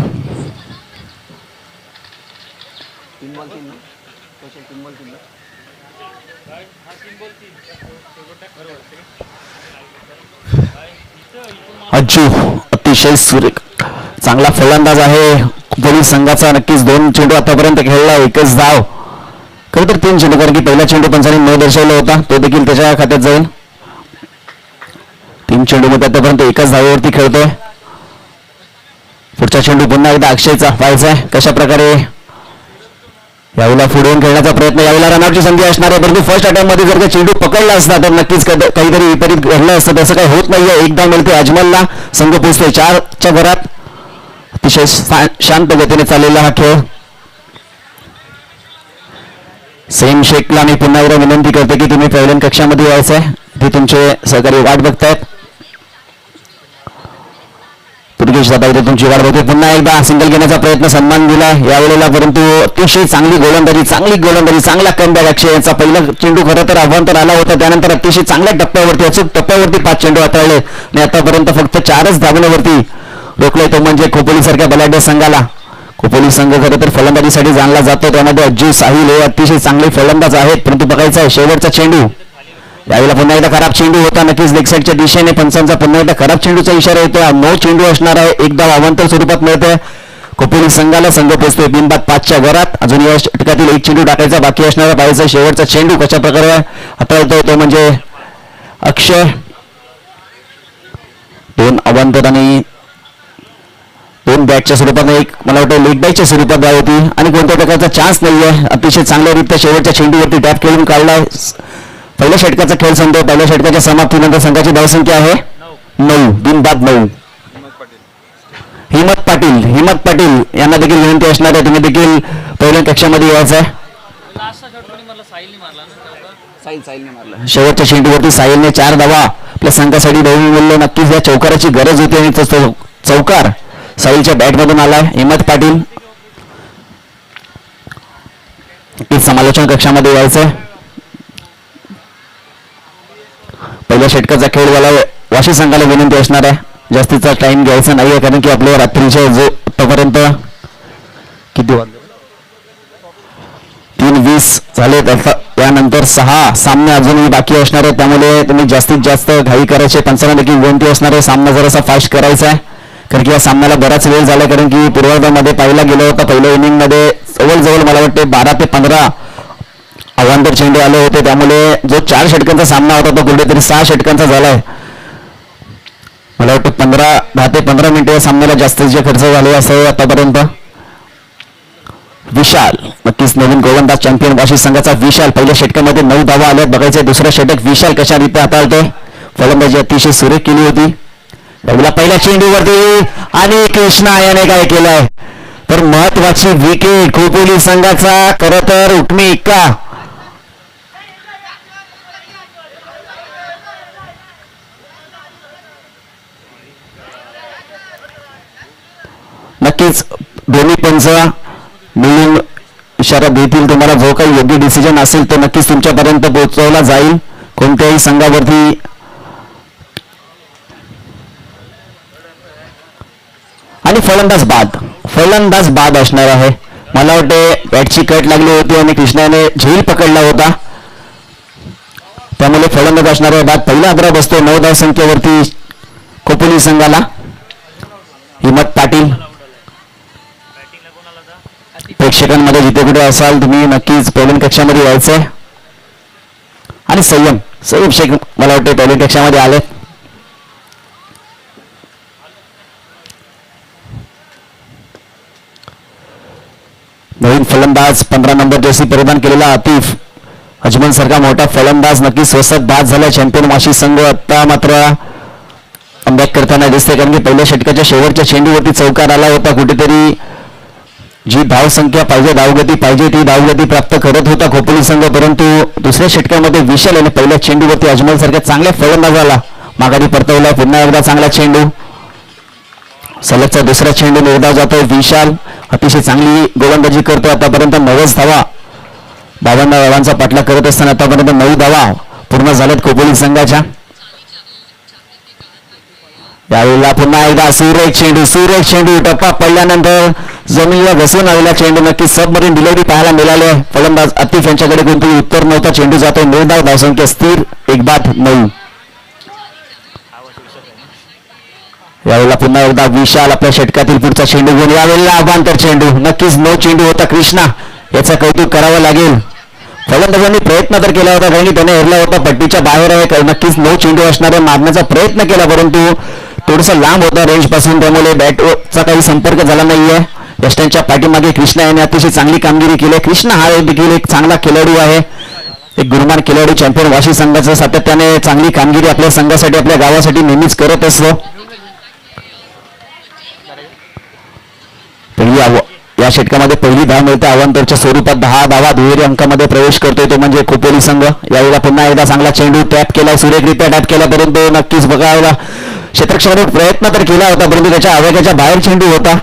अज्जू अतिशय सुरेख चांगला फलंदाज आहे. पोलीस संघाचा नक्कीच 2 चेंडू आतापर्यंत खेळला. एकच धाव. खरं तर 3 चेंडू कारण की पहिला चेंडू पंचांनी न दर्शवला होता तो देखील त्याच्या खात्यात जाईल. 3 चेंडू मध्ये आतापर्यंत एकाच धावेवरती खेळतोय. पुढचा चेंडू पुन्हा एकदा अक्षयचा व्हायचा आहे. कशा प्रकारे यावेळेला पुढून खेळण्याचा प्रयत्न. यावेळेला रनआउटची संधी असणार आहे परंतु फर्स्ट अटॅम्प मध्ये जर का चेंडू पकडला असता तर नक्कीच काहीतरी विपरीत घडलं असतं. तसं काही होत नाहीये. एकदा मिळते अजमलला. संघ पोहोचतोय 4च्या भरात. अतिशय शांत गतीने चाललेला हा खेळ. सईम शेखला मी पुन्हा एकदा विनंती करते की तुम्ही पहिल्या कक्षामध्ये यायचं आहे. ते तुमचे सहकारी वाट बघतायत. दुर्गेश दादा इथे तुमची वाट बघते. पुन्हा एकदा सिंगल घेण्याचा प्रयत्न सन्मान दिला यावेळेला परंतु अतिशय चांगली गोलंदाजी चांगला कमबॅक. अक्षय यांचा पहिला चेंडू खरं तर अवांतर आला होता. त्यानंतर अतिशय चांगल्या टप्प्यावरती अचूक टप्प्यावरती 5 चेंडू हाताळले आणि आतापर्यंत फक्त 4च धावण्यावरती रोखले. तो म्हणजे खोपोली सारख्या बलाढ्य संघाला. खोपोली संघ खरं तर फलंदाजीसाठी जाणला जातो. त्यामध्ये अज्जू साहिल हे अतिशय चांगले फलंदाज आहेत परंतु बघायचं आहे शेवटचा चेंडू. यावेळेला पुन्हा एकदा खराब चेंडू होता. नक्कीच लेग साईडच्या दिशेने पंचांचा पुन्हा एकदा खराब चेंडूचा इशारा येतो. 9 चेंडू असणार आहे. एकदा अवांतर स्वरूपात मिळतोय खोपोली संघाला. संघ पोहोचतोय बिनबाद 5च्या घरात. अजून या षटकातील 1 चेंडू टाकायचा बाकी असणारा पाहायचा शेवटचा चेंडू कशा प्रकारे हाताळतोय तो म्हणजे अक्षय. 2 अवांतर आणि 2 बॅटच्या स्वरूपात एक मला वाटतं लेग बॅटच्या स्वरूपात धाव होती आणि कोणत्या प्रकारचा चान्स नाहीये. अतिशय चांगल्यारीत्या शेवटच्या चेंडूवरती टॅप खेळून काढलाय. पहिल्या षटकाचा खेळ संपतो. पहिल्या षटकाच्या समाप्तीनंतर संघाची धावसंख्या आहे 9. बिनबाद 9. हिम्मत पाटील यांना देखील विनंती असणार आहे तुम्ही देखील पहिल्या कक्षामध्ये यायचं आहे. शेवटच्या चेंडूवरती साहिलने 4 धावा आपल्या संघासाठी मिळवले. नक्कीच या चौकाराची गरज होती आणि तो चौकार साहिलच्या बॅटमधून आलाय. हिम्मत पाटील समालोचन कक्षामध्ये यायचं. पहिल्या षटकाचा खेळ झाला. वाशी संघाला विनंती असणार आहे जास्तीचा टाइम घ्यायचा नाहीये कारण की आपल्या रात्रीच्या जो आतापर्यंत किती वाजले 3:20 झाले. त्यानंतर 6 सामने अजूनही बाकी असणार आहे त्यामुळे तुम्ही जास्तीत जास्त घाई करायचे. पंचांना देखील विनंती असणार आहे सामना जरासा फास्ट करायचा आहे कारण की या सामन्याला बराच वेळ झाला, कारण की पूर्वार्धामध्ये पाहिला गेला होता. पहिल्या इनिंगमध्ये जवळजवळ मला वाटते 12 ते 15 अवांतर चेंडू आले होते, त्यामुळे जो 4 षटकांचा सामना होता तो कुठेतरी 6 षटकांचा झालाय. मला वाटतं 10 ते 15 मिनिटं या सामन्याला जास्तीचे खर्च झाले असं आतापर्यंत. विशाल नक्कीच नवीन गोलंदाज चॅम्पियन वाशी संघाचा विशाल पहिल्या षटकामध्ये 9 धावा आल्या. बघायचं दुसरं षटक विशाल कशा रीती हाताळते. फलंदाजी अतिशय सुरेख केली होती. पहिल्या चेंडूवरती आणि कृष्णा याने काय केलंय तर महत्वाची विकेट खोपोली संघाचा. खरं तर उठमी एक्का. नक्कीच दोन्ही पंच मिळून इशारा देतील तुम्हाला. जो काही योग्य डिसिजन असेल तो नक्कीच तुमच्यापर्यंत पोहोचवला जाईल. कोणत्याही संघावरती आणि फलंदाज बाद असणार आहे. मला वाटते बॅटची कट लागली होती आणि कृष्णाने झेल पकडला होता, त्यामुळे फलंदाज असणार आहे बाद. पहिला आग्रह बसतो 9 धाव संख्येवरती खोपोली संघाला. हिम्मत पाटील. प्रेक्षकांमध्ये जिथे कुठे असाल तुम्ही नक्कीच पहिल्या कक्षामध्ये यायचंय. आणि सय्यम शेख मला वाटते पहिल्या कक्षामध्ये आले. नवीन फलंदाज 15 नंबर जर्सी परिधान केलेला आतिफ अजमन सारखा मोठा फलंदाज नक्की स्वस्त बाद झाला. चॅम्पियन वाशी संघ आता मात्र कमबॅक करताना दिसते, कारण की पहिल्या षटकाच्या शेवटच्या चेंडूवरती चौकार आला होता. कुठेतरी जी धावसंख्या पाहिजे, धावगती पाहिजे ती धावगती प्राप्त करत होता खोपोली संघ, परंतु दुसऱ्या षटकामध्ये विशाल आणि पहिल्या चेंडूवरती अजमल सारख्या चांगल्या फलंदाजाला माघारी परतवला. पुन्हा एकदा चांगला चेंडू. सलगचा दुसरा चेंडू निर्धाव जातोय. विशाल अतिशय चांगली गोलंदाजी करतो. आतापर्यंत 9 धावा 52 धावांचा पाठलाग करत असताना आतापर्यंत 9 धावा पूर्ण झाल्यात खोपोली संघाच्या. यावेळेला पुन्हा एकदा सुरेख चेंडू टप्पा पडल्यानंतर जमिनीला घसरून आलेला चेंडू. नक्की सबमरीन डिलिव्हरी पाहायला मिळाले. फलंदाज आतिफ यांच्याकडे कोणतंही उत्तर नव्हता. चेंडू जातो 9 धाव. धावसंख्या स्थिर 1-9. यावेळेला पुन्हा एकदा विशाल आपल्या षटकातील पुढचा चेंडू घेऊन. यावेळेला अवांतर चेंडू. नक्कीच 9 चेंडू होता कृष्णा. याचा कौतुक करावं लागेल. फलंदाजांनी प्रयत्न तर केला होता, कारण की त्याने हेरला होता पट्टीच्या बाहेर आहे. नक्कीच 9 चेंडू असणारे मारण्याचा प्रयत्न केला, परंतु थोडंसं लांब होता रेंज पासून, त्यामुळे बॅटचा काही संपर्क झाला नाहीये. यष्टांच्या पाठीमागे कृष्णा याने अतिशय चांगली कामगिरी केली. कृष्णा हा देखील एक चांगला खेळाडू आहे, एक गुणवान खेळाडू. चॅम्पियन वाशी संघाचं सातत्याने चांगली कामगिरी आपल्या संघासाठी आपल्या गावासाठी नेहमीच करत असतो. या षटकामध्ये पहिली धाव मिळते अवांतरच्या स्वरूपात. 10 धावा दुहेरी अंकामध्ये प्रवेश करतोय तो म्हणजे खोपोली संघ. यावेळेला पुन्हा एकदा चांगला चेंडू टॅप केला, सुरेखरित्या टॅप केला, परंतु नक्कीच बघायला क्षेत्ररक्षकाने प्रयत्न तर केला होता, परंतु त्याच्या आवाक्याच्या बाहेर चेंडू होता.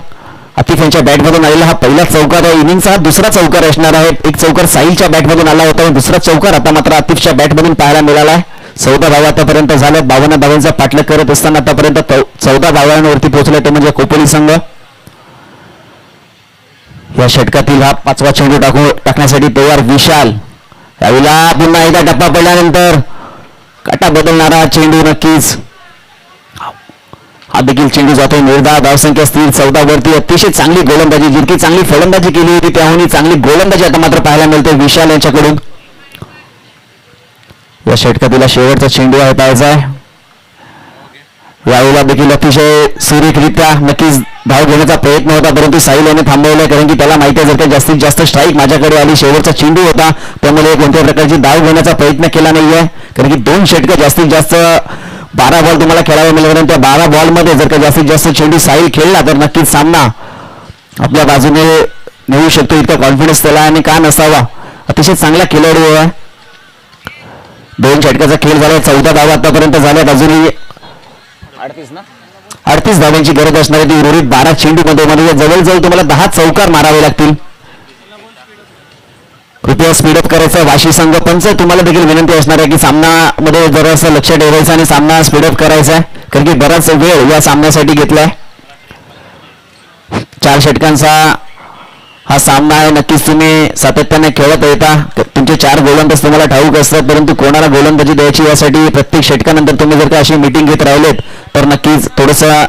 आतिफ यांच्या बॅटमधून आलेला हा पहिला चौकार आहे. इनिंगचा हा दुसरा चौकार असणार आहे. एक चौकार साहिलच्या बॅटमधून आला होता, दुसरा चौकार आता मात्र आतिफच्या बॅटमधून पाहायला मिळाला आहे. 14 धावा आतापर्यंत झाल्यात. 52 धावांचा पाठलाग करत असताना आतापर्यंत 14 धावांवरती पोहोचला तो म्हणजे खोपोली संघ. या षटकातील हा 5वा चेंडू टाकण्यासाठी तयार विशाल. यावेळेला पुन्हा एकदा टप्पा पडल्यानंतर काटा बदलणारा चेंडू. नक्कीच हा देखील चेंडू जातोय निर्धाव. धावसंख्या स्थिर 14 वरती. अतिशय चांगली गोलंदाजी, जितकी चांगली फलंदाजी केली होती त्याहून चांगली गोलंदाजी आता मात्र पाहायला मिळते विशाल यांच्याकडून. या षटकातील शेवटचा चेंडू आहे पाहायचा आहे. यावेळेला देखील अतिशय सुरेखरित्या नक्कीच धाव घेण्याचा प्रयत्न होता, परंतु साहिल याने थांबवलं, कारण की त्याला माहिती आहे जर का जास्तीत जास्त स्ट्राईक माझ्याकडे आली. शेवटचा चेंडू होता, त्यामुळे कोणत्याही प्रकारची धाव घेण्याचा प्रयत्न केला नाहीये, कारण की 2 षटकं जास्तीत जास्त 12 बॉल तुम्हाला खेळावे मिळेल. त्या 12 बॉलमध्ये जर का जास्तीत जास्त चेंडू साहिल खेळला तर नक्कीच सामना आपल्या बाजूने नेऊ शकतो. इतका कॉन्फिडन्स त्याला आणि का नसावा. अतिशय चांगला खेळाडू आहे. 2 षटकाचा खेळ झाला. 14 धावा आतापर्यंत झाल्यात. अजूनही 38 धावांची गरज असणार आहे. ती उर्वरित 12 चेंडूमध्ये जवळजवळ तुम्हाला 10 चौकार मारावे लागतील. कृपया स्पीडअप करायचा वाशी संघ. पंच तुम्हाला देखील विनंती असणार आहे की सामनामध्ये जरासं लक्ष ठेवायचं आणि सामना स्पीडअप करायचा आहे, कारण की बराच वेळ या सामन्यासाठी घेतलाय. 4 षटकांचा हा सामना आहे. नक्कीच तुम्ही सातत्याने खेळत येता. तुमचे 4 गोलंदाज तुम्हाला ठाऊक असतात, परंतु कोणाला गोलंदाजी द्यायची यासाठी प्रत्येक षटकानंतर तुम्ही जर का अशी मीटिंग घेत राहिलेत तर नक्कीच थोडंसं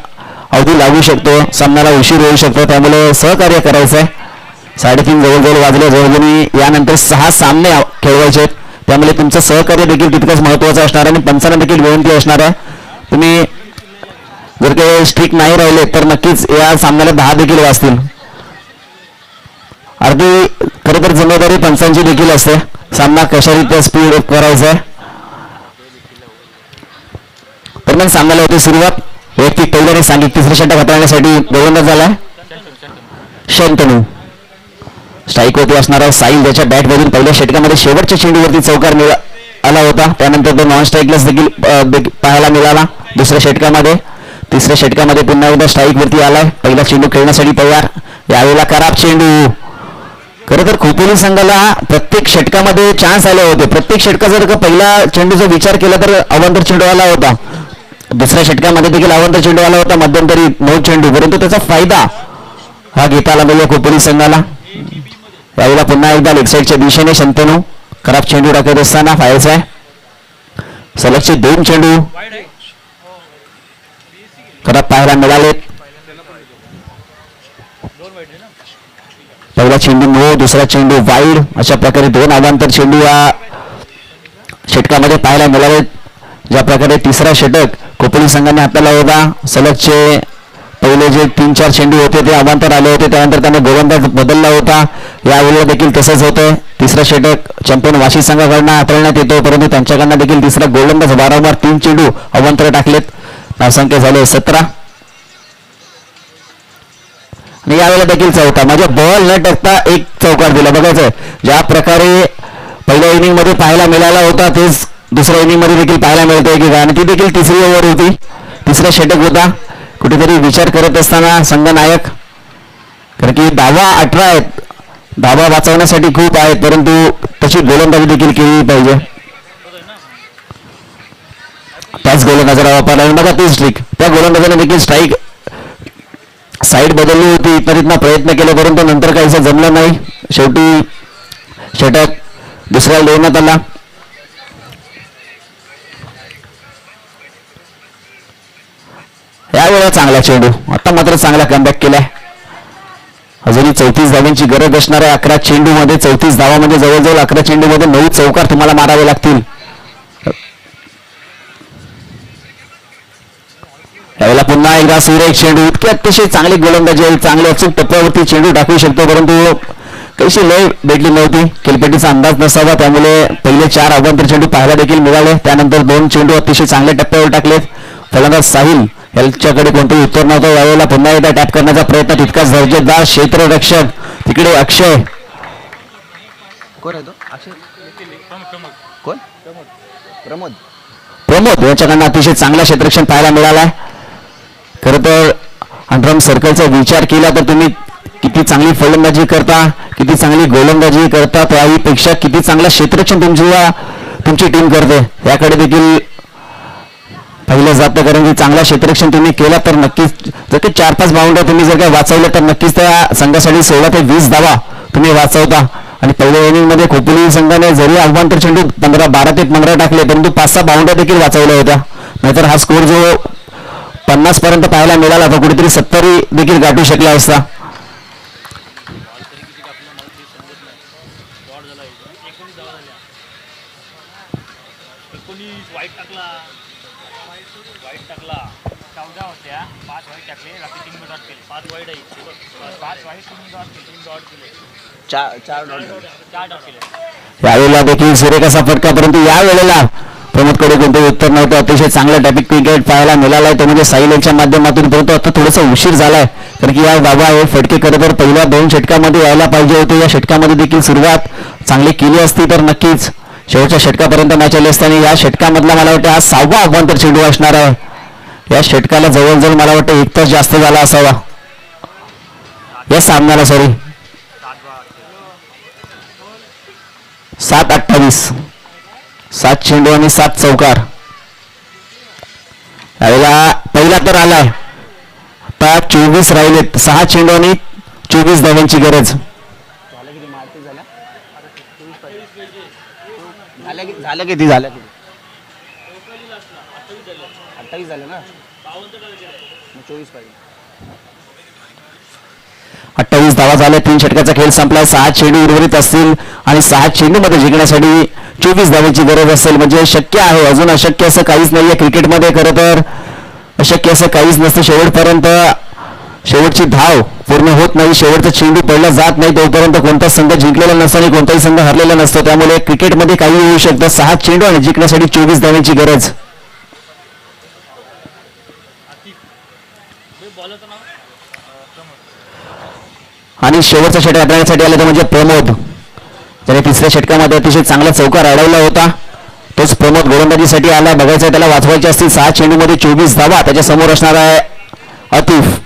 अवधी लागू शकतो, सामन्याला उशीर होऊ शकतो, त्यामुळे सहकार्य करायचं आहे. 3:30 जवळजवळ वाजले, जवळजवळ यानंतर 6 सामने खेळवायचे आहेत, त्यामुळे तुमचं सहकार्य देखील तितकंच महत्त्वाचं असणार आहे. आणि पंचांना देखील विनंती असणार आहे, तुम्ही जर काही स्ट्रिक नाही राहिले तर नक्कीच या सामन्याला 10 देखील वाजतील. अर्धी खरं तर जिम्मेदारी पंचांची देखील असते, सामना कशारीत्या स्पीड करायचा आहे. दरम्यान सामन्याला होती सुरुवात. वैयक्तिक पहिल्याने सांगितलं तिसरा षटक हाताळण्यासाठी गोलंदाज झाला शंतनू. स्ट्राईक होती असणार आहे साहिल, ज्याच्या बॅटमधून पहिल्या षटकामध्ये शेवटच्या चेंडूवरती चौकार आला होता, त्यानंतर तो नॉन स्ट्राईकलाच देखील पाहायला मिळाला दुसऱ्या षटकामध्ये. तिसऱ्या षटकामध्ये पुन्हा एकदा स्ट्राईक वरती आलाय, पहिला चेंडू खेळण्यासाठी तयार. यावेळेला खराब चेंडू. खरं तर खोपोली संघाला प्रत्येक षटकामध्ये चान्स आले होते, प्रत्येक षटकाचा जर का पहिला चेंडूचा विचार केला तर अवांतर चेंडू आला होता, दुसऱ्या षटकामध्ये देखील अवांतर चेंडू आला होता, मध्यंतरी 9 चेंडू, परंतु त्याचा फायदा हा घेता आला पाहिजे खोपोली संघाला. यावेळेला पुन्हा एकदा लेग साईडच्या दिशेने शंतनू खराब चेंडू टाकत असताना फायरचा आहे. सलगचे 2 चेंडू खराब पाहायला मिळाले. पहिला चेंडू नो, दुसरा चेंडू वाईड, अशा प्रकारे 2 अवांतर चेंडू या षटकामध्ये पाहायला मिळाले. ज्या प्रकारे तिसरा षटक खोपोली संघाने हाताळला होता, सलगचे पहिले जे 3-4 चेंडू होते ते अवांतर आले होते, त्यानंतर त्याने गोलंदाज बदलला होता. यावेळेला देखील तसंच होतं. तिसरा षटक चॅम्पियन वाशी संघाकडनं हाताळण्यात येतो, परंतु त्यांच्याकडनं देखील तिसरा गोलंदाज वारंवार 3 चेंडू अवांतर टाकलेत. धावसंख्या झाले 17. आणि यावेळेला देखील चौथा, माझ्या बॉल न टाकता एक चौकार दिला. बघायचं ज्या प्रकारे पहिल्या इनिंग मध्ये पाहायला मिळाला होता तेच दुसऱ्या इनिंग मध्ये देखील पाहायला मिळतोय की आणि ती देखील तिसरी ओव्हर होती, तिसरा षटक होता. कुठेतरी विचार करत असताना संघनायक, कारण की धावा 18 आहेत, धावा वाचवण्यासाठी खूप आहेत, परंतु तशी गोलंदाजी देखील केली पाहिजे. त्याच गोलंदाजाला वापरला बघा ती स्ट्रिक, त्या गोलंदाजाने देखील स्ट्राईक साईड बदलली होती, इतरितना प्रयत्न केले, परंतु नंतर काहीच जमलं नाही. शेवटी षटक दुसऱ्याला देण्यात आला. यावेळेला चांगला चेंडू, आता मात्र चांगला कमबॅक केलाय. अजूनही 34 धावांची गरज असणार आहे. 11 चेंडू मध्ये 34 धावा म्हणजे जवळजवळ 11 चेंडू मध्ये 9 चौकार तुम्हाला मारावे लागतील. यावेळेला पुन्हा एकदा सुरेख चेंडू, इतके अतिशय चांगली गोलंदाजी आहे, चांगले अचूक टप्प्यावरती चेंडू टाकू शकतो, परंतु कशी लय भेटली नव्हती, खेळपेटीचा अंदाज नसावा, त्यामुळे पहिले 4 अवांतर चेंडू पाहायला देखील मिळाले. त्यानंतर 2 चेंडू अतिशय चांगल्या टप्प्यावर टाकलेत. फलंदाज साहिल यांच्याकडे कोणतेही उत्तर नव्हतं. यावेळेला पुन्हा एकदा टॅप करण्याचा प्रयत्न, तितकाच दर्जेदार क्षेत्ररक्षक तिकडे अक्षय. प्रमोद यांच्याकडनं अतिशय चांगला क्षेत्ररक्षण पाहायला मिळालाय. खरं तर अंडरआर्म सर्कलचा विचार केला तर तुम्ही किती चांगली फलंदाजी करता, किती चांगली गोलंदाजी करता, त्यापेक्षा किती चांगला क्षेत्ररक्षण तुमची टीम करते याकडे देखील पाहिलं जातं. कारण की चांगला क्षेत्ररक्षण तुम्ही केला तर नक्कीच, जर की 4-5 बाउंड्या तुम्ही जर काय वाचवल्या तर नक्कीच त्या संघासाठी 16 ते 20 धावा तुम्ही वाचवता. आणि पहिल्या इनिंग मध्ये खोपोली संघाने जरी अवांतर चेंडू 12 ते 15 टाकले, परंतु 5-6 बाउंड्या देखील वाचवल्या होत्या. नाहीतर हा स्कोर जो 50 पर्यंत पाहायला मिळाला तर कुठेतरी 70 देखील गाठू शकला असता. यावेळेला देखील सुरेख असा फटका, परंतु या वेळेला प्रमोदकडे कोणतेही उत्तर नव्हतं. अतिशय चांगला टॅपिक क्रिकेट पाहायला मिळालाय तो म्हणजे साहिल यांच्या माध्यमातून, परंतु आता थोडासा उशीर झालाय, कारण की या धावा हे फटके खरं तर पहिल्या 2 षटकामध्ये यायला पाहिजे होते. या षटकामध्ये देखील सुरुवात चांगली केली असती तर नक्कीच शेवटच्या षटकापर्यंत मॅच आली असते. आणि या षटकामधला मला वाटतं हा 6वा अवांतर चेंडू असणार आहे. या षटकाला जवळजवळ मला वाटतं 1 तास जास्त झाला असावा या सामन्याला. 7-28, 7 चेंडू आणि 7 चौकार. यावेळेला पहिला तर आलाय, आता 24 राहिलेत. 6 चेंडू आणि 24 धावांची गरज. झालं किती 28 झालं ना. 28 धावा झाल्या. 3 षटकाचा खेळ संपलाय. 6 चेंडू उर्वरित असतील आणि 6 चेंडू मध्ये जिंकण्यासाठी 24 धावांची गरज असेल. म्हणजे शक्य आहे, अजून अशक्य असं काहीच नाहीये क्रिकेटमध्ये. खरं तर अशक्य असं काहीच नसतं. शेवटपर्यंत शेवटची धाव पूर्ण होत नाही, शेवटचा चेंडू पहिला जात नाही तोपर्यंत कोणताच संघ जिंकलेला नसतो आणि कोणताही संघ हरलेला नसतो. त्यामुळे क्रिकेटमध्ये काही होऊ शकतं. 6 चेंडू आणि जिंकण्यासाठी 24 धावांची गरज. आणि शेवटचा षटक हाताळण्यासाठी आले ते म्हणजे प्रमोद, त्याने 3ऱ्या षटकामध्ये अतिशय चांगला चौकार अडवला होता. तोच प्रमोद गोलंदाजीसाठी आला. बघायचं त्याला वाचवायचे असतील. 6 चेंडूमध्ये 24 धावा. त्याच्या समोर असणार आहे आतिफ.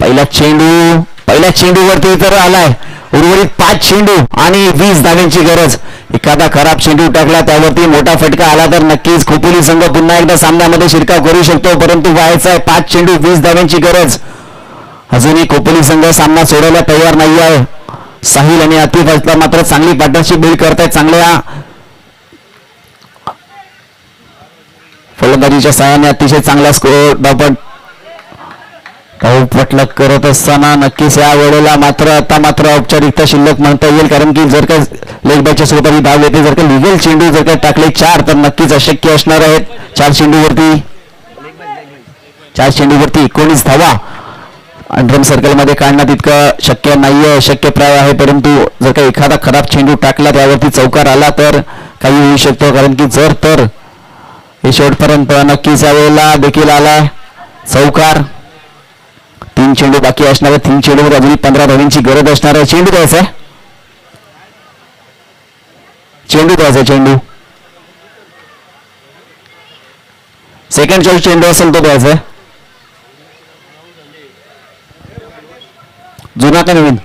पहिल्या चेंडूवरती तर आलाय. उर्वरित 5 चेंडू आणि 20 धाव्यांची गरज. एखादा खराब चेंडू टाकला, त्यावरती मोठा फटका आला तर नक्कीच खोपोली संघ पुन्हा एकदा सामन्यामध्ये शिरकाव करू शकतो. परंतु व्हायचा आहे 5 चेंडू 20 धाव्यांची गरज. अजूनही खोपोली संघ सामना सोडवला तयार नाही आहे. साहिल आणि आतिफ असला मात्र चांगली पार्टनरशिप बिल्ड करतायत. चांगल्या फलंदाजीच्या सहाय्याने अतिशय चांगला स्कोर धावपटला करत असताना नक्कीच या वेळेला मात्र औपचारिकता शिल्लक म्हणता येईल. कारण की जर का लेग बॅकच्या स्वतःची धाव येते, जर का लिगल चेंडू जर का टाकले 4 तर नक्कीच अशक्य असणार आहेत. 4 चेंडूवरती 19 धावा ड्रम सर्कलमध्ये काढण्यात इतकं शक्य नाहीये, अशक्यप्राय आहे. परंतु जर का एखादा खराब चेंडू टाकला, त्यावरती चौकार आला तर काही होऊ शकतो. कारण की जर तर हे शेवटपर्यंत नक्कीच या वेळेला देखील आलाय चौकार. 3 चेंडू बाकी असणार आहे. 3 चेंडूवर अजूनही 15 धावांची गरज असणार आहे. चेंडू द्यायचा चेंडू सेकंड चॉईस चेंडू असेल तो द्यायचा. जुना का नवीन?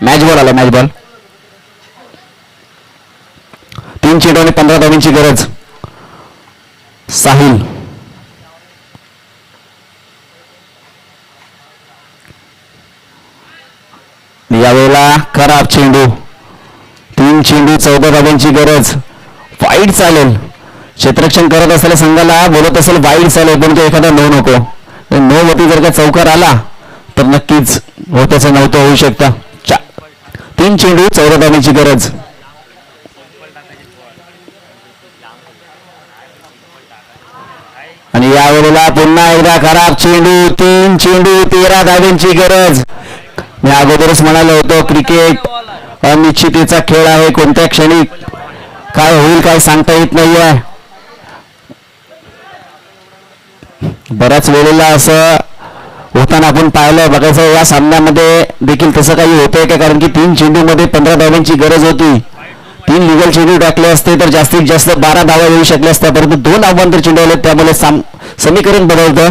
मॅच बॉल आला. Match ball. 3 चेंडू आणि 15 धावांची गरज. साहिल यावेळेला खराब चेंडू. 3 चेंडू 14 धावांची गरज. वाईट चालेल. क्षेत्ररक्षण करत असलेल्या संघाला बोलत असेल वाईट चालेल, पण तो एखादा नो नको. नो वरती जर का चौकार आला तर नक्कीच होत्याचं नव्हतं होऊ शकतं. 3 चेंडू 14 धावांची गरज. आणि यावेळेला पुन्हा एकदा खराब चेंडू. 3 चेंडू 13 धावांची गरज. मी अगोदरच म्हणालो होतो, क्रिकेट अनिश्चिततेचा खेळ आहे. कोणत्या क्षणी काय होईल काय सांगता येत नाहीये. बऱ्याच वेळेला असं होताना आपण पाहिलं. बघायचं या सामन्यामध्ये देखील तसं काही होतंय का? कारण की 3 चेंडूमध्ये 15 धावांची गरज होती. 3 लिगल चेंडू टाकले असते तर जास्तीत जास्त 12 धावा येऊ शकल्या असत्या. परंतु 2 अवंतर चेंडू आले, त्यामुळे समीकरण बदलतंय.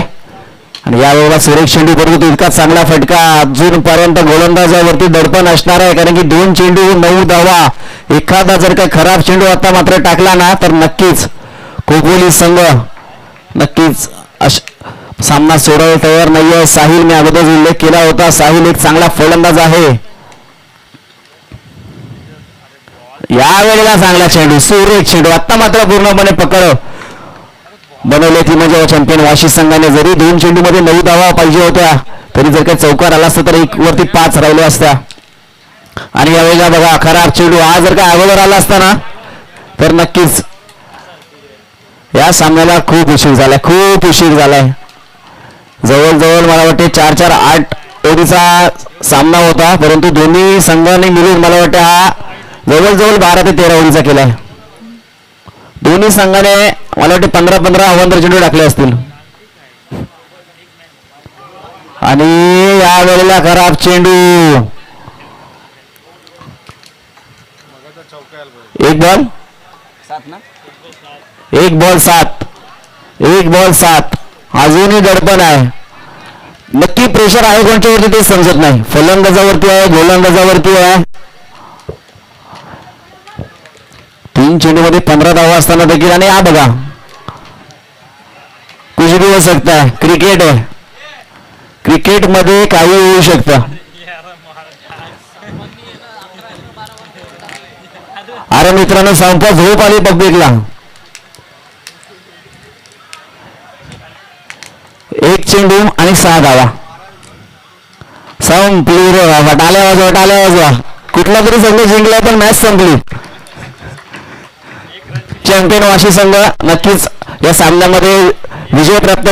आणि यावेळेला सुरेख चेंडू परंतु इतका चांगला फटका. अजूनपर्यंत गोलंदाजावरती दडपण असणार आहे. कारण की 2 चेंडू 9 धावा. एखादा जर का खराब चेंडू आता मात्र टाकला ना तर नक्कीच खोपोली संघ नक्कीच सामना सोडवायला तयार नाहीये. साहिल मी अगोदर उल्लेख केला होता. साहिल एक चांगला फलंदाज आहे. यावेळेला चांगला चेंडू, सुरेख चेंडू. आता मात्र पूर्णपणे पकड बनवली ती म्हणजे चॅम्पियन वाशी संघाने. जरी 2 चेंडूमध्ये 9 धावा पाहिजे होत्या, तरी जर काही चौकार आला असता तर 1 वरती 5 राहिल्या असत्या. आणि यावेळेला बघा खराब चेंडू. हा जर का अगोदर आला असता ना तर नक्कीच या सामन्याला खूप उशीर झालाय. जवळजवळ मला वाटते 4-4-8 ओव्हरचा सामना होता. परंतु दोन्ही संघांनी मिळून मला वाटते हा जवळजवळ 12 ते 13 ओव्हरचा केलाय. दोन्ही संघाने मला वाटते 15-15 अवंतर चेंडू टाकले असतील. आणि या वेळेला खराब चेंडू. 1 बॉल 7. अजूनही दडपण आहे. नक्की प्रेशर आहे कोणत्यावरती ते समजत नाही. फलंदाजावरती आहे, गोलंदाजावरती आहे. 3 चेंडूमध्ये 15 धावा असताना देखील. आणि हा बघा कुछ भी हो सकता है. क्रिकेट आहे. क्रिकेटमध्ये काही होऊ शकतं. कारण मित्रांनो संपा झोप आली पब्लिकला. एक चेंडू आणि 6 धावा. संपली रे बाबा. टाळ्या वाजवा, टाळ्या वाजवा. कुठला तरी संघ जिंकला पण मॅच संपली. चॅम्पियन वाशी संघ नक्कीच या सामन्यामध्ये विजय प्राप्त